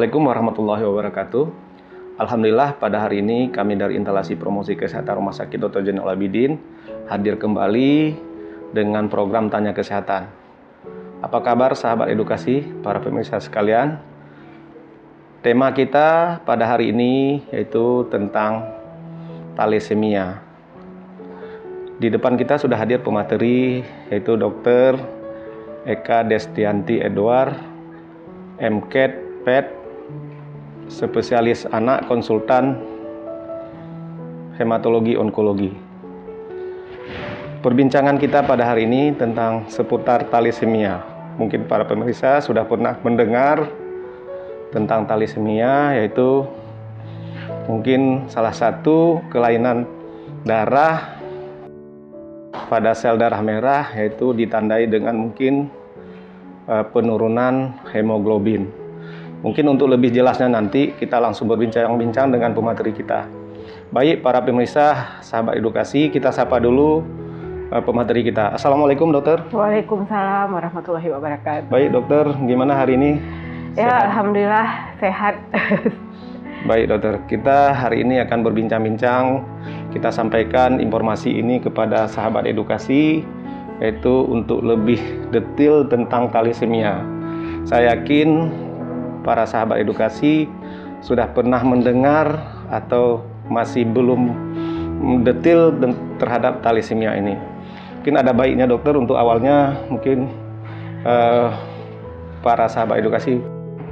Assalamualaikum warahmatullahi wabarakatuh. Alhamdulillah pada hari ini kami dari Instalasi Promosi Kesehatan Rumah Sakit Dr. Zainal Abidin hadir kembali dengan program Tanya Kesehatan. Apa kabar sahabat edukasi, para pemirsa sekalian? Tema kita pada hari ini yaitu tentang thalassemia. Di depan kita sudah hadir pemateri yaitu Dr. Eka Destianti Edward, MCAT, PET, spesialis anak, konsultan hematologi onkologi. Perbincangan kita pada hari ini tentang seputar thalassemia. Mungkin para pemirsa sudah pernah mendengar tentang thalassemia, yaitu mungkin salah satu kelainan darah pada sel darah merah, yaitu ditandai dengan mungkin penurunan hemoglobin. Mungkin untuk lebih jelasnya nanti kita langsung berbincang-bincang dengan pemateri kita. Baik para pemirsa, sahabat edukasi, kita sapa dulu pemateri kita. Assalamualaikum dokter. Waalaikumsalam warahmatullahi wabarakatuh. Baik dokter, gimana hari ini? Ya, sehat? Alhamdulillah sehat. Baik dokter, kita hari ini akan berbincang-bincang. Kita sampaikan informasi ini kepada sahabat edukasi, yaitu untuk lebih detail tentang thalassemia. Saya yakin para sahabat edukasi sudah pernah mendengar atau masih belum detail terhadap thalassemia ini. Mungkin ada baiknya dokter untuk awalnya mungkin para sahabat edukasi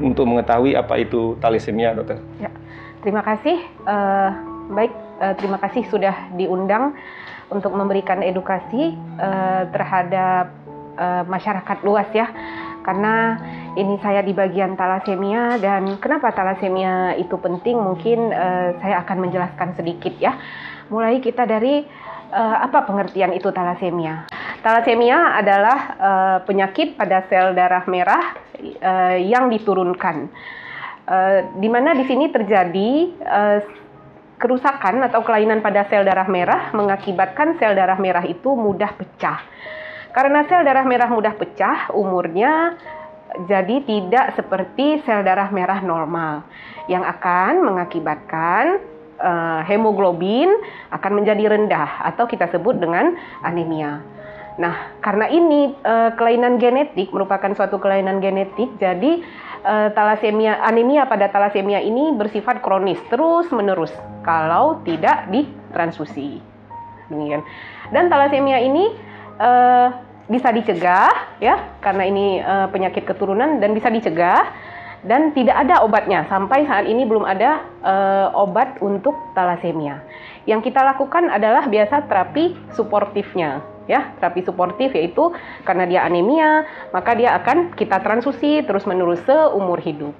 untuk mengetahui apa itu thalassemia, dokter. Ya, terima kasih. Terima kasih sudah diundang untuk memberikan edukasi terhadap masyarakat luas ya. Karena ini saya di bagian thalassemia, dan kenapa thalassemia itu penting mungkin saya akan menjelaskan sedikit ya. Mulai kita dari apa pengertian itu thalassemia. Thalassemia adalah penyakit pada sel darah merah yang diturunkan. Di mana di sini terjadi kerusakan atau kelainan pada sel darah merah mengakibatkan sel darah merah itu mudah pecah. Karena sel darah merah mudah pecah, umurnya jadi tidak seperti sel darah merah normal yang akan mengakibatkan hemoglobin akan menjadi rendah atau kita sebut dengan anemia. Nah, karena ini kelainan genetik, merupakan suatu kelainan genetik, jadi anemia pada thalassemia ini bersifat kronis, terus menerus kalau tidak ditransfusi. Demikian. Dan thalassemia ini bisa dicegah ya, karena ini penyakit keturunan dan bisa dicegah, dan tidak ada obatnya. Sampai saat ini belum ada obat untuk thalassemia. Yang kita lakukan adalah biasa terapi suportifnya ya, terapi suportif, yaitu karena dia anemia maka dia akan kita transfusi terus menerus seumur hidup.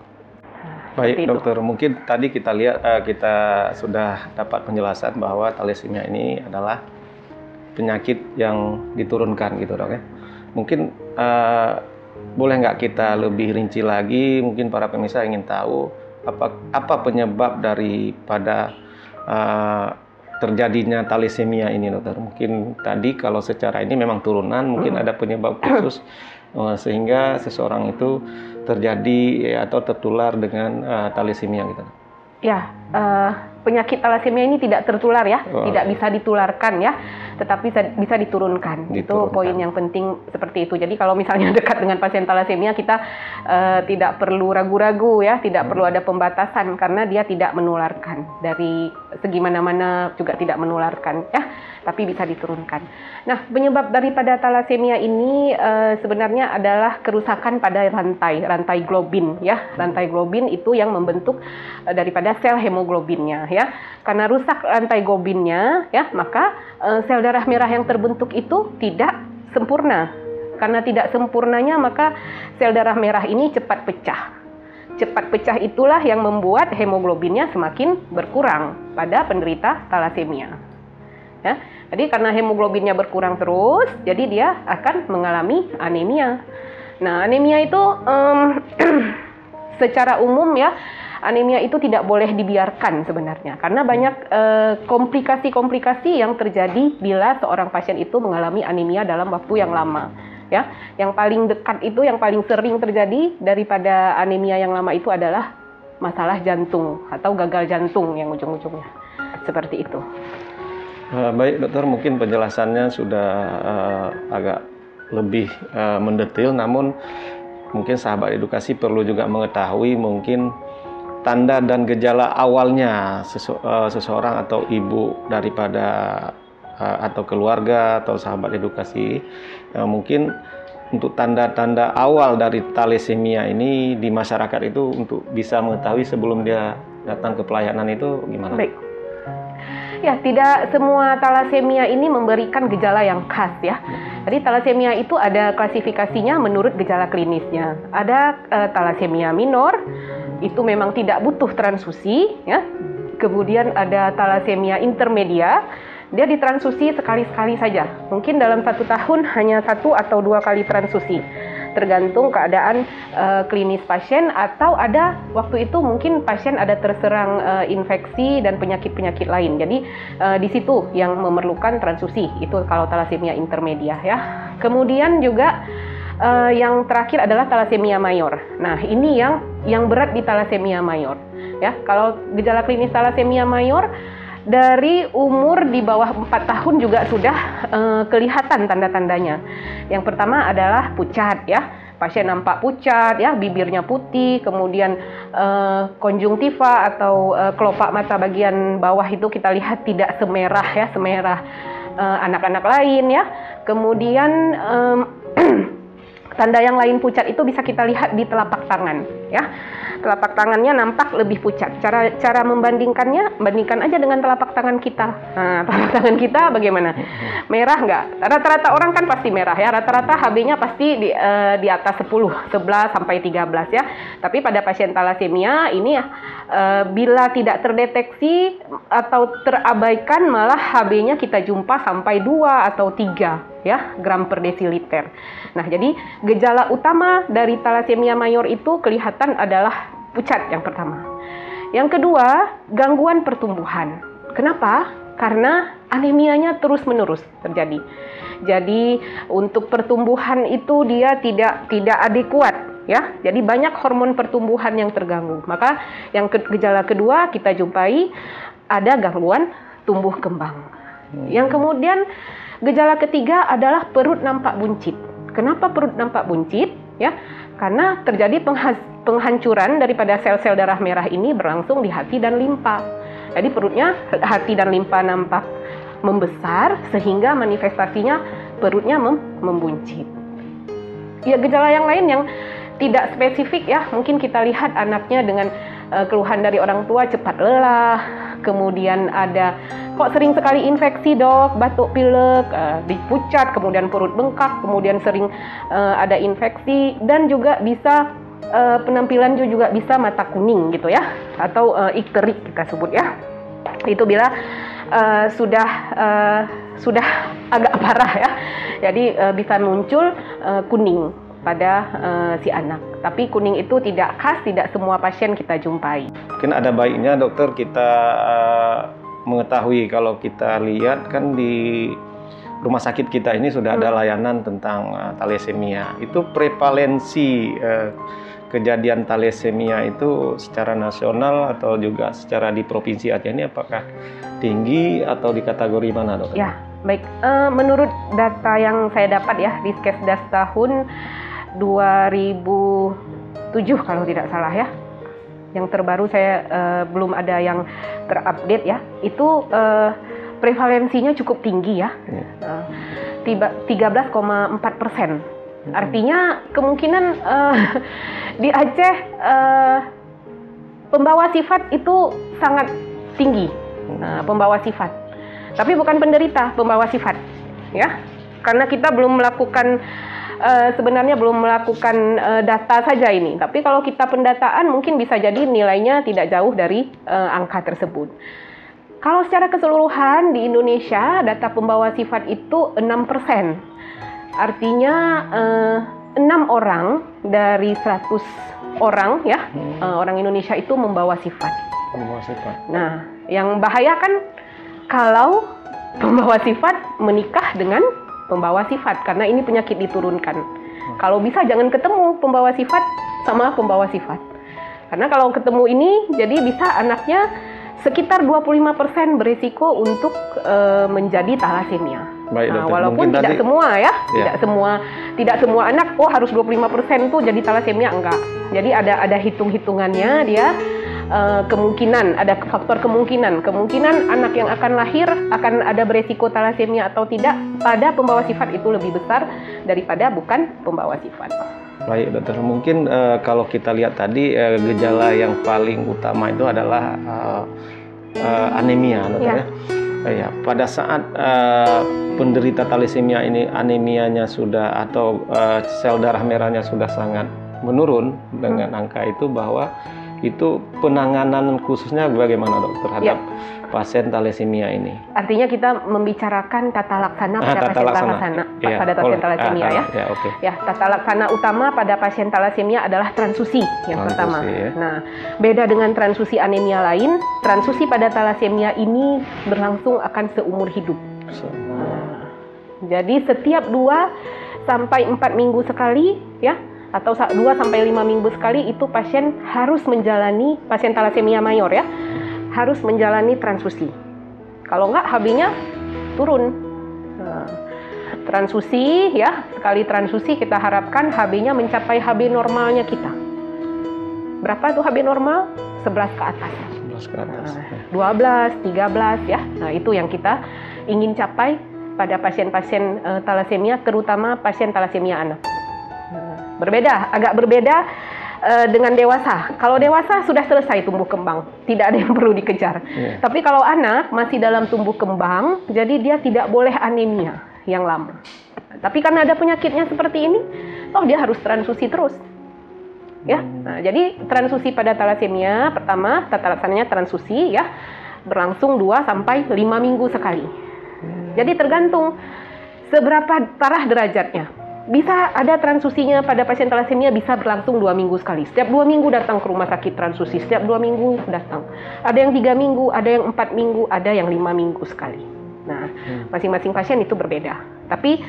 Baik dokter, mungkin tadi kita lihat kita sudah dapat penjelasan bahwa thalassemia ini adalah penyakit yang diturunkan gitu dok ya. Mungkin boleh nggak kita lebih rinci lagi, mungkin para pemirsa ingin tahu apa penyebab daripada terjadinya thalassemia ini dokter. Mungkin tadi kalau secara ini memang turunan, mungkin ada penyebab khusus sehingga seseorang itu terjadi atau tertular dengan thalassemia gitu. Ya, penyakit thalassemia ini tidak tertular ya, tidak bisa ditularkan ya, tetapi bisa diturunkan. Itu poin yang penting seperti itu. Jadi kalau misalnya dekat dengan pasien thalassemia, kita tidak perlu ragu-ragu ya, tidak perlu ada pembatasan karena dia tidak menularkan. Dari segi mana-mana juga tidak menularkan ya, tapi bisa diturunkan. Nah, penyebab daripada thalassemia ini sebenarnya adalah kerusakan pada rantai globin ya. Rantai globin itu yang membentuk daripada sel hemoglobinnya ya. Karena rusak rantai globinnya ya, maka sel darah merah yang terbentuk itu tidak sempurna. Karena tidak sempurnanya maka sel darah merah ini cepat pecah. Cepat pecah itulah yang membuat hemoglobinnya semakin berkurang pada penderita thalassemia. Ya, jadi karena hemoglobinnya berkurang terus, jadi dia akan mengalami anemia. Nah, anemia itu secara umum ya, anemia itu tidak boleh dibiarkan sebenarnya, karena banyak komplikasi-komplikasi yang terjadi bila seorang pasien itu mengalami anemia dalam waktu yang lama. Ya, yang paling dekat itu, yang paling sering terjadi daripada anemia yang lama itu adalah masalah jantung atau gagal jantung yang ujung-ujungnya. Seperti itu. Baik dokter, mungkin penjelasannya sudah agak lebih mendetail, namun mungkin sahabat edukasi perlu juga mengetahui mungkin tanda dan gejala awalnya seseorang atau ibu daripada atau keluarga atau sahabat edukasi, mungkin untuk tanda-tanda awal dari thalassemia ini di masyarakat itu untuk bisa mengetahui sebelum dia datang ke pelayanan itu gimana? Baik. Ya, tidak semua thalassemia ini memberikan gejala yang khas ya. Jadi thalassemia itu ada klasifikasinya menurut gejala klinisnya. Ada thalassemia minor, itu memang tidak butuh transfusi ya. Kemudian ada thalassemia intermedia, dia ditransfusi sekali-sekali saja. Mungkin dalam 1 tahun hanya 1 atau 2 kali transfusi. Tergantung keadaan klinis pasien, atau ada waktu itu mungkin pasien ada terserang infeksi dan penyakit-penyakit lain. Jadi di situ yang memerlukan transfusi. Itu kalau thalassemia intermedia ya. Kemudian juga yang terakhir adalah thalassemia mayor. Nah, ini yang berat di thalassemia mayor ya. Kalau gejala klinis thalassemia mayor dari umur di bawah 4 tahun juga sudah kelihatan tanda-tandanya. Yang pertama adalah pucat ya. Pasien nampak pucat ya, bibirnya putih, kemudian konjungtiva atau kelopak mata bagian bawah itu kita lihat tidak semerah ya, semerah anak-anak lain ya. Kemudian tanda yang lain pucat itu bisa kita lihat di telapak tangan ya. Telapak tangannya nampak lebih pucat. Cara membandingkannya, bandingkan aja dengan telapak tangan kita. Nah, telapak tangan kita bagaimana? Merah nggak? Rata-rata orang kan pasti merah ya. Rata-rata HB-nya pasti di atas 10, 11 sampai 13 ya. Tapi pada pasien thalassemia ini bila tidak terdeteksi atau terabaikan, malah HB-nya kita jumpa sampai 2 atau 3 ya, gram per desiliter. Nah, jadi gejala utama dari thalassemia mayor itu kelihatan adalah pucat yang pertama. Yang kedua, gangguan pertumbuhan. Kenapa? Karena anemianya terus-menerus terjadi. Jadi untuk pertumbuhan itu dia tidak adekuat ya. Jadi banyak hormon pertumbuhan yang terganggu. Maka yang gejala kedua kita jumpai ada gangguan tumbuh kembang. Yang kemudian gejala ketiga adalah perut nampak buncit. Kenapa perut nampak buncit? Ya, karena terjadi penghancuran daripada sel-sel darah merah ini berlangsung di hati dan limpa. Jadi perutnya, hati dan limpa nampak membesar sehingga manifestasinya perutnya membuncit. Ya, gejala yang lain yang tidak spesifik ya, mungkin kita lihat anaknya dengan keluhan dari orang tua cepat lelah, kemudian ada kok sering sekali infeksi dok, batuk pilek, dipucat, kemudian perut bengkak, kemudian sering ada infeksi, dan juga bisa penampilan juga bisa mata kuning gitu ya, atau ikterik kita sebut ya. Itu bila sudah agak parah ya, jadi bisa muncul kuning pada si anak. Tapi kuning itu tidak khas, tidak semua pasien kita jumpai. Mungkin ada baiknya dokter kita mengetahui, kalau kita lihat kan di rumah sakit kita ini sudah ada layanan tentang thalassemia. Itu prevalensi kejadian thalassemia itu secara nasional atau juga secara di Provinsi Aceh ini apakah tinggi atau di kategori mana dokter? Ya, baik. Menurut data yang saya dapat ya di Skesdas tahun 2007 kalau tidak salah ya. Yang terbaru saya belum ada yang terupdate ya. Itu prevalensinya cukup tinggi ya. 13,4%. Artinya kemungkinan di Aceh pembawa sifat itu sangat tinggi. Pembawa sifat. Tapi bukan penderita, pembawa sifat ya. Karena kita belum melakukan sebenarnya belum melakukan data saja ini. Tapi kalau kita pendataan mungkin bisa jadi nilainya tidak jauh dari angka tersebut. Kalau secara keseluruhan di Indonesia data pembawa sifat itu 6%. Artinya 6 orang dari 100 orang ya, orang Indonesia itu membawa sifat. Nah, yang bahaya kan kalau pembawa sifat menikah dengan pembawa sifat, karena ini penyakit diturunkan. Kalau bisa jangan ketemu pembawa sifat sama pembawa sifat. Karena kalau ketemu ini, jadi bisa anaknya sekitar 25% berisiko untuk menjadi thalassemia. Baik, nah, walaupun tidak semua ya, tidak semua anak harus 25% tuh jadi thalassemia, enggak. Jadi ada hitung-hitungannya dia. Kemungkinan ada faktor kemungkinan anak yang akan lahir akan ada beresiko thalassemia atau tidak pada pembawa sifat itu lebih besar daripada bukan pembawa sifat. Baik dokter, mungkin kalau kita lihat tadi gejala yang paling utama itu adalah anemia dokter ya. Pada saat penderita thalassemia ini anemianya sudah atau sel darah merahnya sudah sangat menurun dengan angka itu, bahwa itu penanganan khususnya bagaimana dok terhadap pasien thalassemia ini? Artinya kita membicarakan tata laksana pada pasien thalassemia ya. Tata laksana utama pada pasien thalassemia adalah transfusi yang pertama. Nah, beda dengan transfusi anemia lain, transfusi pada thalassemia ini berlangsung akan seumur hidup. Jadi setiap 2 sampai 4 minggu sekali ya, atau 2 sampai 5 minggu sekali itu pasien harus menjalani, pasien thalassemia mayor ya, harus menjalani transfusi. Kalau enggak HB-nya turun. Transfusi ya, sekali transfusi kita harapkan HB-nya mencapai HB normalnya kita. Berapa tuh HB normal? 11 ke atas. 11 ke atas. 12, 13 ya. Nah, itu yang kita ingin capai pada pasien-pasien thalassemia, terutama pasien thalassemia anak. Agak berbeda dengan dewasa. Kalau dewasa sudah selesai tumbuh kembang, tidak ada yang perlu dikejar. Tapi kalau anak masih dalam tumbuh kembang, jadi dia tidak boleh anemia yang lama. Tapi karena ada penyakitnya seperti ini, dia harus transfusi terus. Ya, nah, jadi transfusi pada thalassemia pertama tata laksananya transfusi ya, berlangsung 2 sampai 5 minggu sekali. Jadi tergantung seberapa parah derajatnya. Bisa ada transfusinya pada pasien thalassemia bisa berlangsung 2 minggu sekali. Setiap 2 minggu datang ke rumah sakit transfusi. Setiap 2 minggu datang. Ada yang 3 minggu, ada yang 4 minggu, ada yang 5 minggu sekali. Nah, masing-masing pasien itu berbeda. Tapi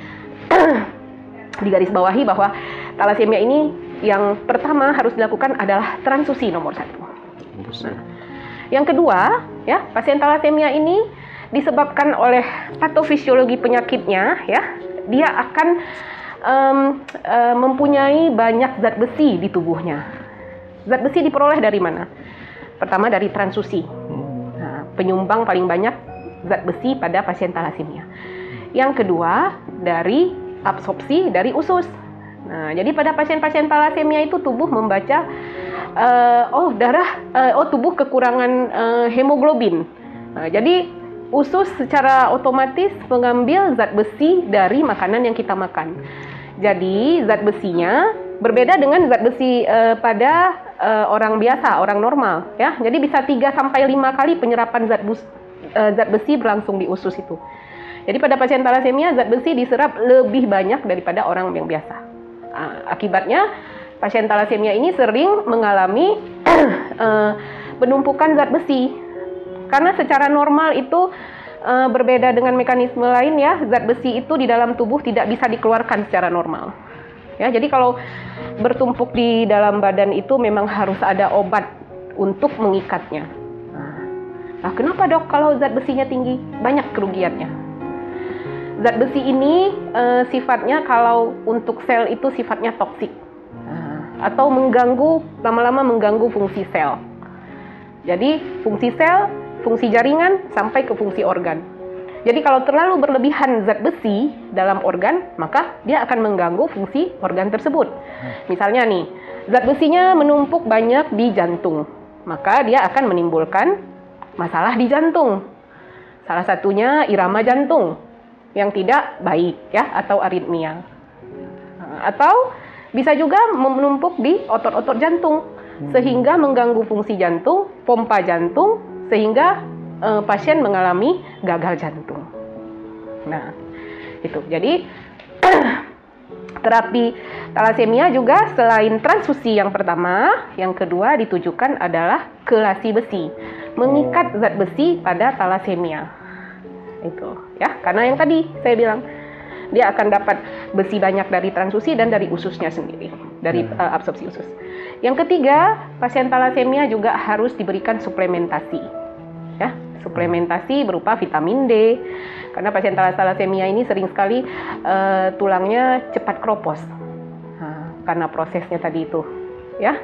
digarisbawahi bahwa thalassemia ini yang pertama harus dilakukan adalah transfusi nomor 1. Nah, yang kedua, ya, pasien thalassemia ini disebabkan oleh patofisiologi penyakitnya, ya, dia akan mempunyai banyak zat besi di tubuhnya. Zat besi diperoleh dari mana? Pertama dari transfusi. Nah, penyumbang paling banyak zat besi pada pasien thalassemia. Yang kedua dari absorpsi dari usus. Nah, jadi pada pasien-pasien thalassemia itu tubuh membaca tubuh kekurangan hemoglobin. Nah, jadi usus secara otomatis mengambil zat besi dari makanan yang kita makan. Jadi zat besinya berbeda dengan zat besi pada orang biasa, orang normal, ya. Jadi bisa 3 sampai 5 kali penyerapan zat besi berlangsung di usus itu. Jadi pada pasien thalassemia zat besi diserap lebih banyak daripada orang yang biasa. Akibatnya pasien thalassemia ini sering mengalami penumpukan zat besi. Karena secara normal itu berbeda dengan mekanisme lain ya, zat besi itu di dalam tubuh tidak bisa dikeluarkan secara normal. Ya, jadi kalau bertumpuk di dalam badan itu memang harus ada obat untuk mengikatnya. Nah, kenapa dok kalau zat besinya tinggi? Banyak kerugiannya. Zat besi ini sifatnya kalau untuk sel itu sifatnya toksik. Atau lama-lama mengganggu fungsi sel. Jadi fungsi sel, fungsi jaringan, sampai ke fungsi organ. Jadi kalau terlalu berlebihan zat besi dalam organ, maka dia akan mengganggu fungsi organ tersebut. Misalnya nih, zat besinya menumpuk banyak di jantung, maka dia akan menimbulkan masalah di jantung. Salah satunya irama jantung yang tidak baik ya, atau aritmia. Atau bisa juga menumpuk di otot-otot jantung, sehingga mengganggu fungsi jantung, pompa jantung, sehingga pasien mengalami gagal jantung. Nah, itu. Jadi terapi thalassemia juga selain transfusi yang pertama, yang kedua ditujukan adalah kelasi besi, mengikat zat besi pada thalassemia. Itu, ya. Karena yang tadi saya bilang dia akan dapat besi banyak dari transfusi dan dari ususnya sendiri, dari absorpsi usus. Yang ketiga, pasien talasemia juga harus diberikan suplementasi, ya, suplementasi berupa vitamin D, karena pasien talasemia ini sering sekali tulangnya cepat keropos, karena prosesnya tadi itu, ya.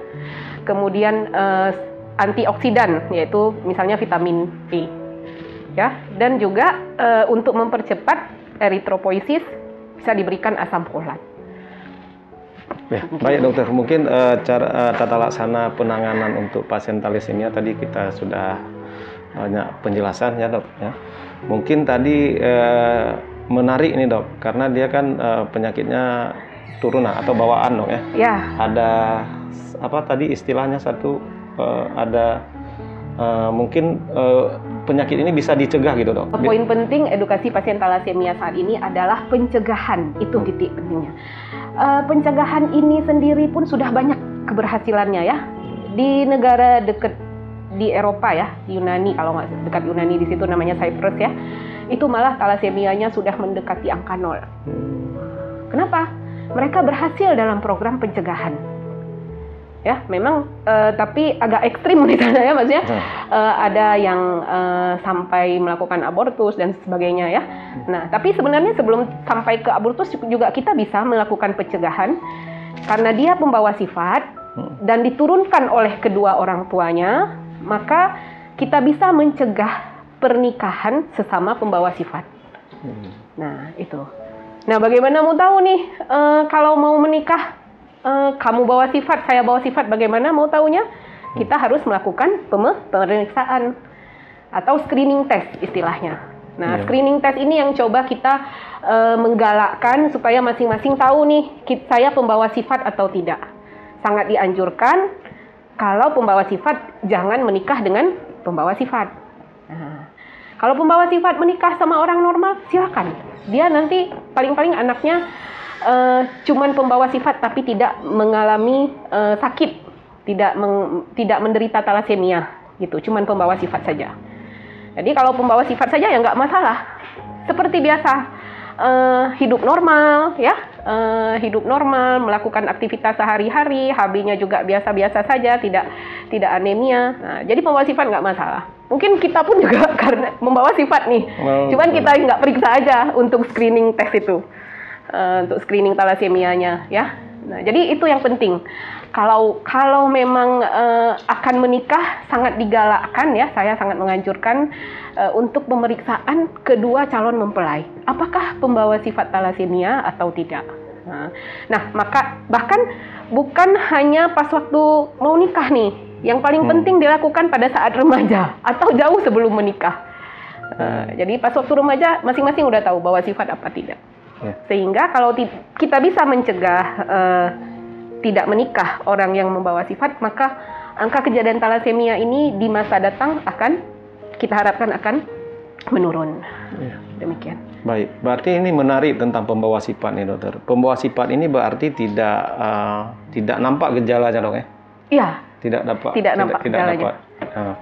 Kemudian antioksidan, yaitu misalnya vitamin E, ya, dan juga untuk mempercepat eritropoiesis bisa diberikan asam folat. Ya, baik dokter, mungkin tata laksana penanganan untuk pasien talasemia tadi kita sudah banyak penjelasan ya dok. Ya. Mungkin tadi menarik nih dok, karena dia kan penyakitnya turunan atau bawaan dok ya. Ya. Ada apa tadi istilahnya satu ada mungkin penyakit ini bisa dicegah gitu dok. Poin penting edukasi pasien talasemia saat ini adalah pencegahan, itu titik pentingnya. Pencegahan ini sendiri pun sudah banyak keberhasilannya ya. Di negara dekat di Eropa ya, Yunani, kalau nggak dekat Yunani di situ namanya Cyprus ya, itu malah talasemianya sudah mendekati angka 0. Kenapa? Mereka berhasil dalam program pencegahan. Ya, memang tapi agak ekstrim di sana ya, maksudnya ada yang sampai melakukan abortus dan sebagainya ya. Nah, tapi sebenarnya sebelum sampai ke abortus juga kita bisa melakukan pencegahan karena dia pembawa sifat dan diturunkan oleh kedua orang tuanya, maka kita bisa mencegah pernikahan sesama pembawa sifat. Nah, itu. Nah, bagaimana mau tahu nih kalau mau menikah? Kamu bawa sifat, saya bawa sifat, bagaimana mau taunya? Kita harus melakukan pemeriksaan atau screening test istilahnya. Nah, screening test ini yang coba kita menggalakkan supaya masing-masing tahu nih, saya pembawa sifat atau tidak. Sangat dianjurkan kalau pembawa sifat jangan menikah dengan pembawa sifat. Nah, kalau pembawa sifat menikah sama orang normal, silakan. Dia nanti paling-paling anaknya cuman pembawa sifat tapi tidak mengalami sakit, tidak menderita talasemia gitu, cuman pembawa sifat saja. Jadi kalau pembawa sifat saja ya nggak masalah, seperti biasa hidup normal ya, hidup normal, melakukan aktivitas sehari-hari, HB-nya juga biasa-biasa saja, tidak anemia. Nah, jadi pembawa sifat nggak masalah. Mungkin kita pun juga karena membawa sifat nih, cuman kita nggak periksa aja untuk screening tes itu. Untuk screening talasemianya ya. Nah, jadi itu yang penting. Kalau memang akan menikah sangat digalakkan ya, saya sangat menganjurkan untuk pemeriksaan kedua calon mempelai. Apakah pembawa sifat talasemia atau tidak? Nah, maka bahkan bukan hanya pas waktu mau nikah nih. Yang paling penting dilakukan pada saat remaja atau jauh sebelum menikah. Jadi pas waktu remaja masing-masing udah tahu bawa sifat apa tidak. Sehingga kalau kita bisa mencegah tidak menikah orang yang membawa sifat, maka angka kejadian talasemia ini di masa datang kita harapkan akan menurun. Demikian. Baik, berarti ini menarik tentang pembawa sifat nih dokter. Pembawa sifat ini berarti tidak nampak gejalanya dok ya? Iya. Tidak nampak gejalanya.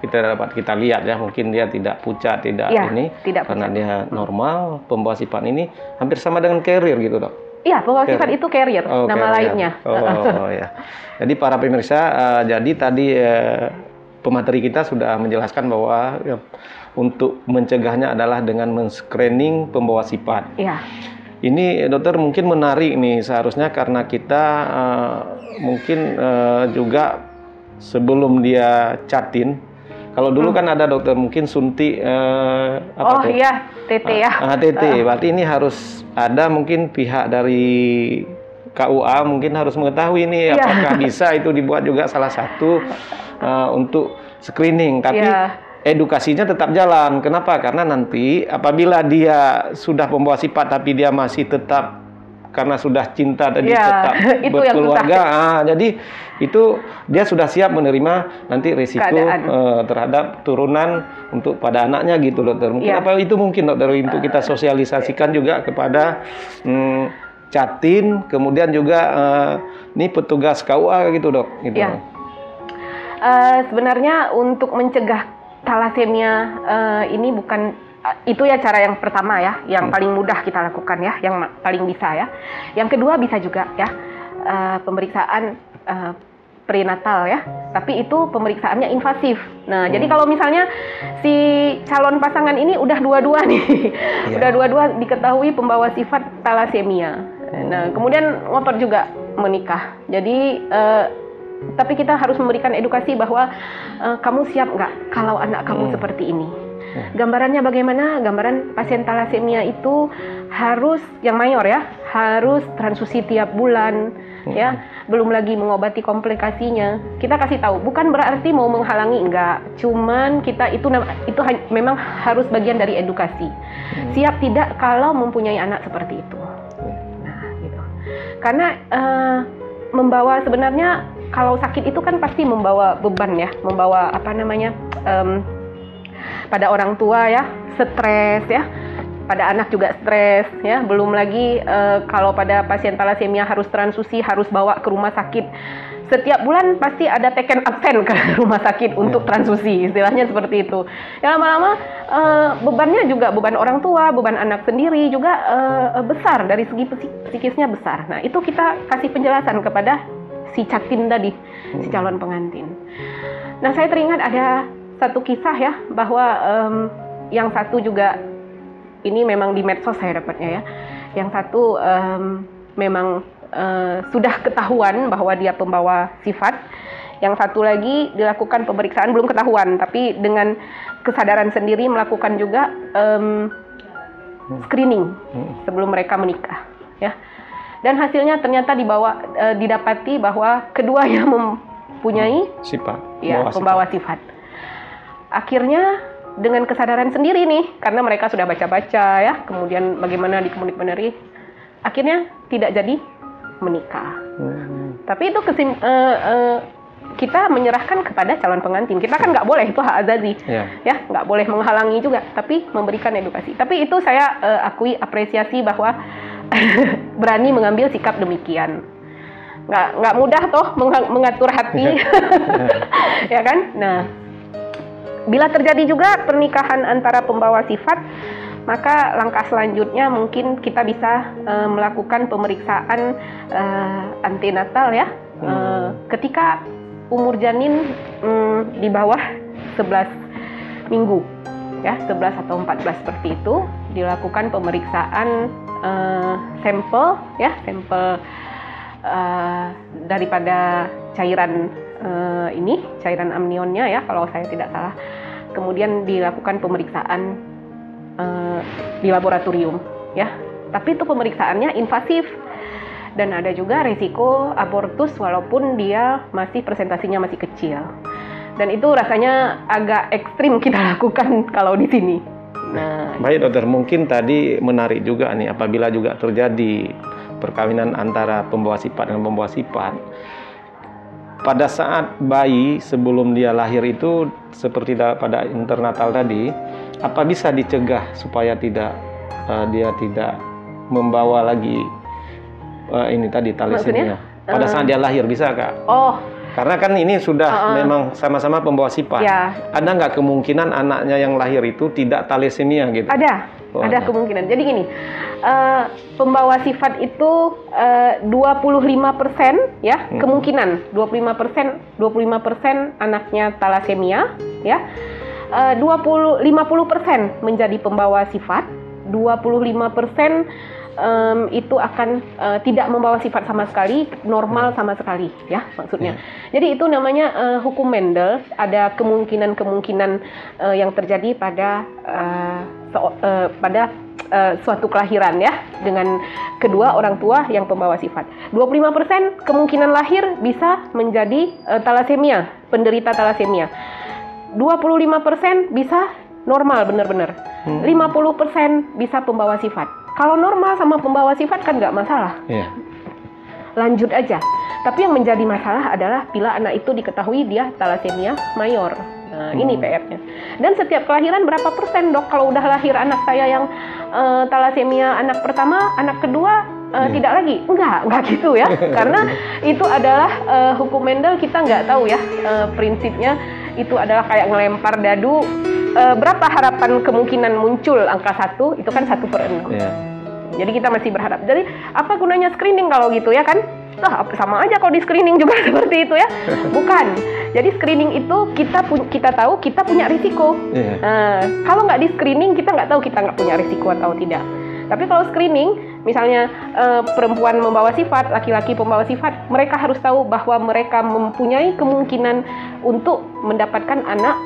Kita lihat ya, mungkin dia tidak pucat, tidak karena dia normal. Pembawa sifat ini hampir sama dengan carrier gitu dok. Iya, pembawa sifat itu carrier, nama lainnya. Ya. Jadi para pemirsa, jadi tadi pemateri kita sudah menjelaskan bahwa untuk mencegahnya adalah dengan men-screening pembawa sifat. Iya. Ini dokter mungkin menarik nih, seharusnya karena kita mungkin juga sebelum dia catin, kalau dulu kan ada dokter mungkin suntik iya, TT ya. TT, berarti ini harus ada mungkin pihak dari KUA mungkin harus mengetahui ini apakah bisa itu dibuat juga salah satu untuk screening, tapi edukasinya tetap jalan. Kenapa? Karena nanti apabila dia sudah pembawa sifat tapi dia masih tetap karena sudah cinta tadi tetap berkeluarga, jadi itu dia sudah siap menerima nanti risiko terhadap turunan untuk pada anaknya gitu dokter. Mungkin apa itu mungkin dokter untuk kita sosialisasikan juga kepada catin, kemudian juga ini petugas KUA gitu dok. Gitu. Sebenarnya untuk mencegah talasemia ini bukan itu ya cara yang pertama ya, yang paling mudah kita lakukan ya, yang paling bisa ya. Yang kedua bisa juga ya, pemeriksaan prenatal ya, tapi itu pemeriksaannya invasif. Nah, jadi kalau misalnya si calon pasangan ini udah dua-dua nih, udah dua-dua diketahui pembawa sifat talasemia. Nah, kemudian ngotot juga menikah. Jadi, tapi kita harus memberikan edukasi bahwa kamu siap nggak kalau anak kamu seperti ini. Gambarannya bagaimana? Gambaran pasien talasemia itu harus, yang mayor ya, harus transfusi tiap bulan, ya, belum lagi mengobati komplikasinya. Kita kasih tahu, bukan berarti mau menghalangi, enggak. Cuman kita itu memang harus bagian dari edukasi. Siap tidak kalau mempunyai anak seperti itu. Nah, gitu. Karena membawa sebenarnya kalau sakit itu kan pasti membawa beban ya, membawa apa namanya? Pada orang tua ya, stres ya, pada anak juga stres ya, belum lagi kalau pada pasien talasemia harus transfusi, harus bawa ke rumah sakit. Setiap bulan pasti ada teken absen ke rumah sakit untuk transfusi, istilahnya seperti itu. Ya lama-lama bebannya juga beban orang tua, beban anak sendiri juga besar, dari segi psikisnya besar. Nah, itu kita kasih penjelasan kepada si catin tadi, si calon pengantin. Nah, saya teringat ada satu kisah ya, bahwa yang satu juga ini memang di medsos saya dapatnya ya. Yang satu memang sudah ketahuan bahwa dia pembawa sifat. Yang satu lagi dilakukan pemeriksaan belum ketahuan, tapi dengan kesadaran sendiri melakukan juga screening sebelum mereka menikah ya. Dan hasilnya ternyata didapati bahwa keduanya mempunyai sifat, ya, pembawa sifat. Akhirnya dengan kesadaran sendiri nih, karena mereka sudah baca-baca ya, kemudian bagaimana dikomunikasi, akhirnya tidak jadi menikah. Tapi itu kita menyerahkan kepada calon pengantin. Kita kan nggak boleh, itu hak azazi, ya, nggak boleh menghalangi juga, tapi memberikan edukasi. Tapi itu saya akui apresiasi bahwa berani mengambil sikap demikian. Nggak mudah toh mengatur hati, ya kan? Nah, bila terjadi juga pernikahan antara pembawa sifat, maka langkah selanjutnya mungkin kita bisa melakukan pemeriksaan antenatal ya. Ketika umur janin di bawah 11 minggu, ya, 11 atau 14 seperti itu, dilakukan pemeriksaan sampel ya, sampel daripada cairan cairan amnionnya ya, kalau saya tidak salah. Kemudian dilakukan pemeriksaan di laboratorium ya. Tapi itu pemeriksaannya invasif dan ada juga resiko abortus walaupun dia masih presentasinya masih kecil. Dan itu rasanya agak ekstrim kita lakukan kalau di sini. Nah, baik dokter, mungkin tadi menarik juga nih, apabila juga terjadi perkawinan antara pembawa sifat dengan pembawa sifat, pada saat bayi sebelum dia lahir itu seperti pada internatal tadi, apa bisa dicegah supaya dia tidak membawa lagi ini tadi talasemia? Pada saat dia lahir bisa Kak? Oh, karena kan ini sudah memang sama-sama pembawa sifat. Ya. Ada nggak kemungkinan anaknya yang lahir itu tidak talasemia gitu? Ada. Ada kemungkinan. Jadi gini, pembawa sifat itu 25% ya, kemungkinan 25% anaknya talasemia ya. 50% menjadi pembawa sifat, 25% itu akan tidak membawa sifat sama sekali, normal sama sekali ya maksudnya. Jadi itu namanya hukum Mendel, ada kemungkinan-kemungkinan yang terjadi pada suatu kelahiran ya, dengan kedua orang tua yang pembawa sifat. 25% kemungkinan lahir bisa menjadi talasemia, penderita talasemia. 25% bisa normal benar-benar. 50% bisa pembawa sifat. Kalau normal sama pembawa sifat kan nggak masalah. Lanjut aja. Tapi yang menjadi masalah adalah bila anak itu diketahui dia talasemia mayor. Nah, ini PR-nya. Dan setiap kelahiran berapa persen dok? Kalau udah lahir anak saya yang talasemia anak pertama, anak kedua tidak lagi? Enggak gitu ya. Karena itu adalah hukum Mendel, kita nggak tahu ya prinsipnya. Itu adalah kayak ngelempar dadu, berapa harapan kemungkinan muncul angka 1? Itu kan 1/6. Yeah. Jadi kita masih berharap. Jadi apa gunanya screening kalau gitu ya kan? Sama aja kalau di screening juga seperti itu ya. Bukan. Jadi screening itu kita tahu kita punya risiko. Yeah. Kalau nggak di screening kita nggak tahu kita nggak punya risiko atau tidak. Tapi kalau screening, misalnya perempuan membawa sifat, laki-laki pembawa sifat, mereka harus tahu bahwa mereka mempunyai kemungkinan untuk mendapatkan anak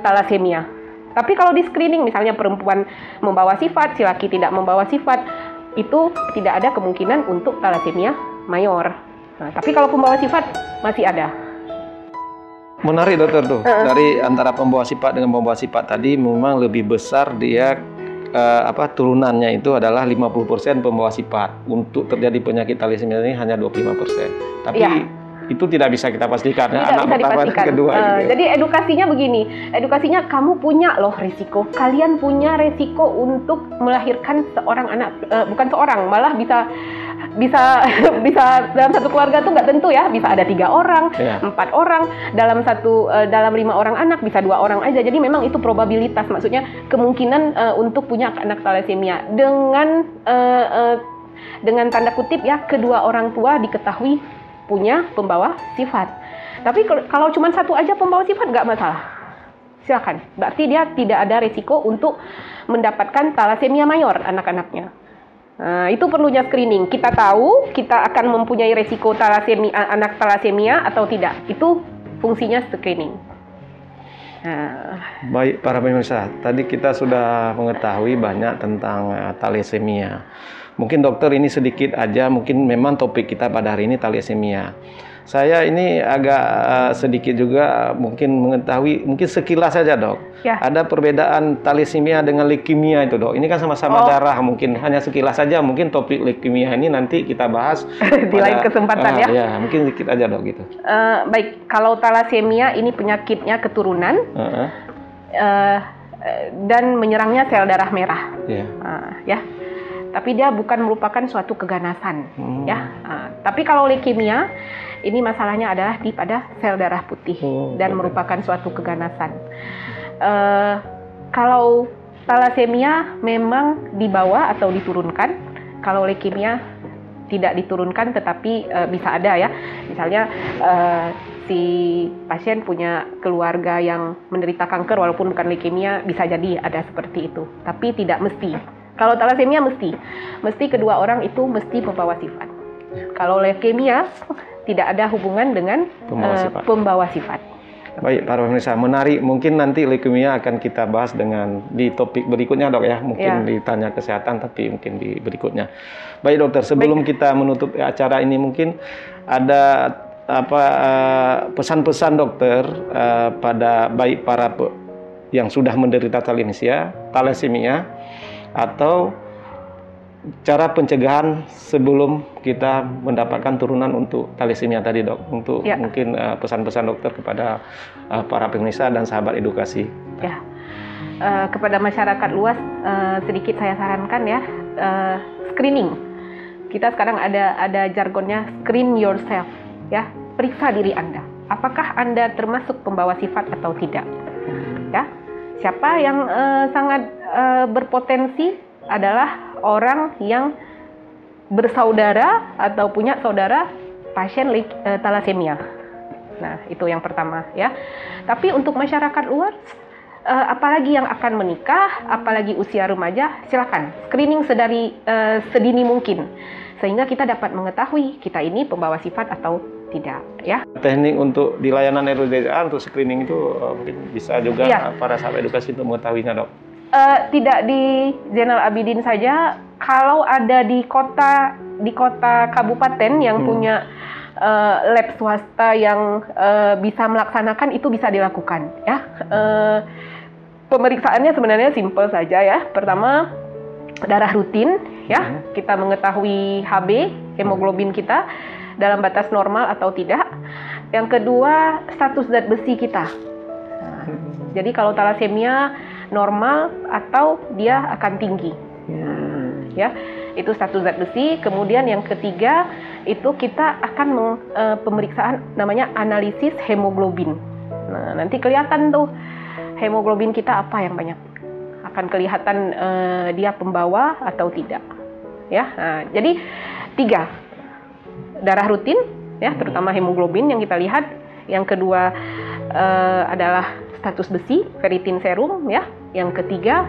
talasemia. Tapi kalau di screening, misalnya perempuan membawa sifat, si laki tidak membawa sifat, itu tidak ada kemungkinan untuk talasemia mayor. Nah, tapi kalau pembawa sifat masih ada. Menarik dokter tuh, dari antara pembawa sifat dengan pembawa sifat tadi memang lebih besar dia turunannya itu adalah 50% pembawa sifat. Untuk terjadi penyakit talasemia ini hanya 25%. Tapi ya, itu tidak bisa kita pastikan ya, anak pertama dan kedua gitu. Jadi edukasinya begini, edukasinya kamu punya loh risiko, kalian punya risiko untuk melahirkan seorang anak, bukan seorang, malah bisa dalam satu keluarga tuh nggak tentu ya, bisa ada 3 orang, 4 orang, dalam 5 orang anak bisa 2 orang aja. Jadi memang itu probabilitas, maksudnya kemungkinan untuk punya anak talasemia dengan tanda kutip ya, kedua orang tua diketahui punya pembawa sifat. Tapi kalau cuma 1 aja pembawa sifat nggak masalah, silakan. Berarti dia tidak ada risiko untuk mendapatkan talasemia mayor anak-anaknya. Nah, itu perlunya screening. Kita tahu kita akan mempunyai risiko anak talasemia atau tidak. Itu fungsinya screening. Baik para pemirsa, tadi kita sudah mengetahui banyak tentang talasemia. Mungkin dokter ini sedikit aja, mungkin memang topik kita pada hari ini talasemia. Saya ini agak sedikit juga mungkin mengetahui, mungkin sekilas saja dok. Ya. Ada perbedaan talasemia dengan leukemia itu dok. Ini kan sama-sama darah, mungkin hanya sekilas saja. Mungkin topik leukemia ini nanti kita bahas di lain kesempatan ya. Ya, mungkin sedikit aja dok gitu. Baik, kalau talasemia ini penyakitnya keturunan dan menyerangnya sel darah merah. Ya. Tapi dia bukan merupakan suatu keganasan, ya. Tapi kalau leukemia, ini masalahnya adalah pada sel darah putih dan merupakan suatu keganasan. Kalau talasemia memang dibawa atau diturunkan, kalau leukemia tidak diturunkan, tetapi bisa ada ya. Misalnya si pasien punya keluarga yang menderita kanker, walaupun bukan leukemia, bisa jadi ada seperti itu. Tapi tidak mesti. Kalau talasemia mesti kedua orang itu mesti pembawa sifat. Kalau leukemia tidak ada hubungan dengan pembawa sifat. Baik para pemirsa, menarik. Mungkin nanti leukemia akan kita bahas di topik berikutnya dok ya. Mungkin ditanya kesehatan, tapi mungkin di berikutnya. Baik dokter, sebelum kita menutup acara ini, mungkin ada pesan-pesan dokter pada baik para yang sudah menderita talasemia atau cara pencegahan sebelum kita mendapatkan turunan untuk talasemia tadi dok, untuk mungkin pesan-pesan dokter kepada para pemirsa dan sahabat edukasi. Ya, kepada masyarakat luas sedikit saya sarankan ya, screening. Kita sekarang ada jargonnya screen yourself, ya, periksa diri Anda. Apakah Anda termasuk pembawa sifat atau tidak? Ya, siapa yang sangat berpotensi adalah orang yang bersaudara atau punya saudara pasien talasemia. Nah, itu yang pertama ya. Tapi untuk masyarakat luas, apalagi yang akan menikah, apalagi usia remaja, silakan screening sedini mungkin, sehingga kita dapat mengetahui kita ini pembawa sifat atau tidak ya. Teknik untuk di layanan RSUD untuk screening itu mungkin bisa juga para sahabat edukasi untuk mengetahuinya dok. Tidak di Zainal Abidin saja, kalau ada di kota kabupaten yang punya lab swasta yang bisa melaksanakan, itu bisa dilakukan ya. Pemeriksaannya sebenarnya simpel saja ya. Pertama, darah rutin ya, kita mengetahui HB, hemoglobin kita dalam batas normal atau tidak. Yang kedua, status zat besi kita. Jadi kalau talasemia normal atau dia akan tinggi, ya, itu status zat besi. Kemudian yang ketiga itu kita akan pemeriksaan namanya analisis hemoglobin. Nah, nanti kelihatan tuh hemoglobin kita apa yang banyak. Akan kelihatan dia pembawa atau tidak. Ya, nah, jadi 3, darah rutin, ya, terutama hemoglobin yang kita lihat. Yang kedua adalah status besi, ferritin serum, ya. Yang ketiga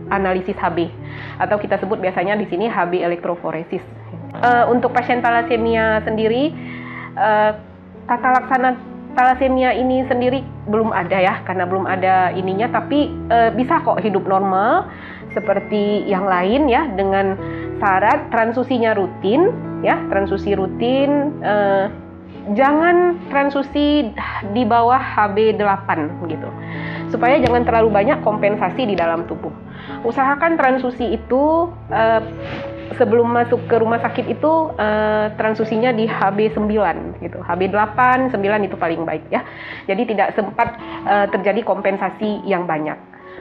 analisis HB atau kita sebut biasanya di sini HB elektroforesis. Untuk pasien talasemia sendiri, tata laksana talasemia ini sendiri belum ada ya, karena belum ada ininya, tapi bisa kok hidup normal seperti yang lain ya, dengan syarat transfusinya rutin ya, transfusi rutin, jangan transfusi di bawah HB8 gitu, supaya jangan terlalu banyak kompensasi di dalam tubuh. Usahakan transfusi itu sebelum masuk ke rumah sakit itu transfusinya di HB9 gitu. HB8, 9 itu paling baik ya. Jadi tidak sempat terjadi kompensasi yang banyak.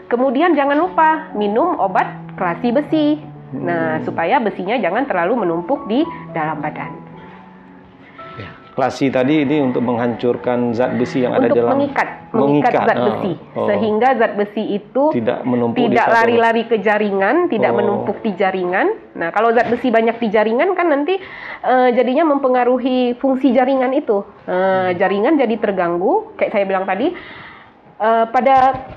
Kemudian jangan lupa minum obat kelasi besi. Nah, supaya besinya jangan terlalu menumpuk di dalam badan. Kelasi tadi ini untuk menghancurkan zat besi yang ada dalam, mengikat zat besi, sehingga zat besi itu tidak menumpuk, tidak lari-lari ke jaringan, tidak menumpuk di jaringan. Nah, kalau zat besi banyak di jaringan kan nanti jadinya mempengaruhi fungsi jaringan itu. Jaringan jadi terganggu, kayak saya bilang tadi, pada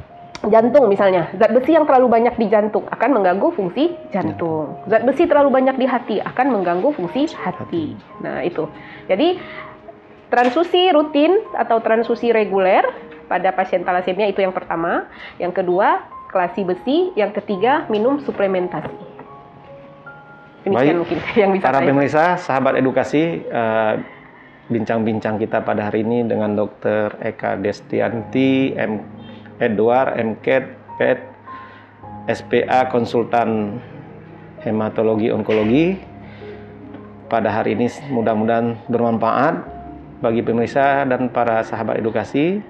jantung misalnya, zat besi yang terlalu banyak di jantung akan mengganggu fungsi jantung. Zat besi terlalu banyak di hati akan mengganggu fungsi hati. Nah, itu. Jadi transfusi rutin atau transfusi reguler pada pasien talasemia itu yang pertama. Yang kedua, kelasi besi. Yang ketiga, minum suplementasi. Demikian mungkin yang bisa para pemirsa, sahabat edukasi, bincang-bincang kita pada hari ini dengan Dr. Eka Destianti, Edward, MCAT, PET, SPA, konsultan hematologi onkologi. Pada hari ini mudah-mudahan bermanfaat bagi pemirsa dan para sahabat edukasi.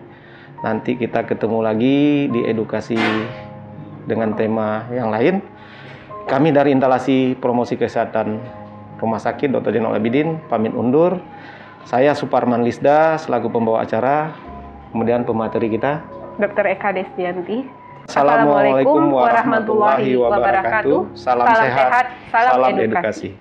Nanti kita ketemu lagi di edukasi dengan tema yang lain. Kami dari Instalasi Promosi Kesehatan Rumah Sakit Dr. Zainal Abidin pamit undur. Saya Suparman Lisda selaku pembawa acara. Kemudian pemateri kita Dr. Eka Destianti. Assalamualaikum warahmatullahi wabarakatuh. Salam sehat, salam edukasi.